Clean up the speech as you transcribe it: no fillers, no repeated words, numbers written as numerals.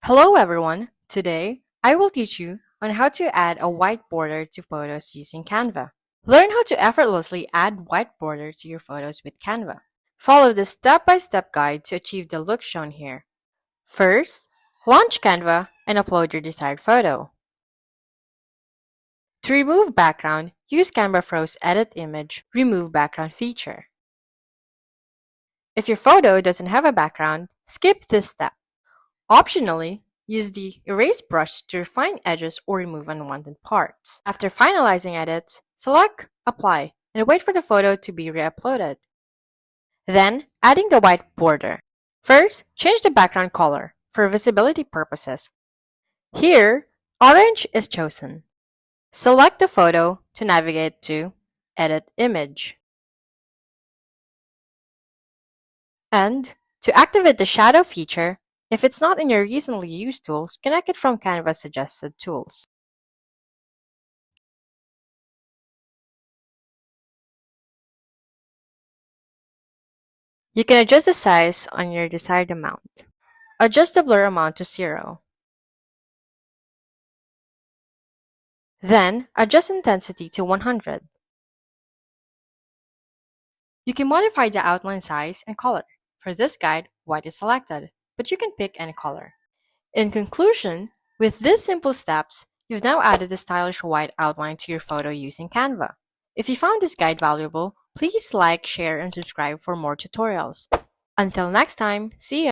Hello everyone! Today, I will teach you on how to add a white border to photos using Canva. Learn how to effortlessly add white border to your photos with Canva. Follow the step-by-step guide to achieve the look shown here. First, launch Canva and upload your desired photo. To remove background, use Canva Froze Edit Image Remove Background feature. If your photo doesn't have a background, skip this step. Optionally, use the Erase brush to refine edges or remove unwanted parts. After finalizing edits, select Apply and wait for the photo to be re-uploaded. Then, adding the white border. First, change the background color for visibility purposes. Here, orange is chosen. Select the photo to navigate to Edit Image. And to activate the shadow feature, if it's not in your recently used tools, connect it from Canva's suggested tools. You can adjust the size on your desired amount. Adjust the blur amount to 0. Then, adjust intensity to 100. You can modify the outline size and color. For this guide, white is selected, but you can pick any color. In conclusion, with these simple steps, you've now added a stylish white outline to your photo using Canva. If you found this guide valuable, please like, share, and subscribe for more tutorials. Until next time, see ya!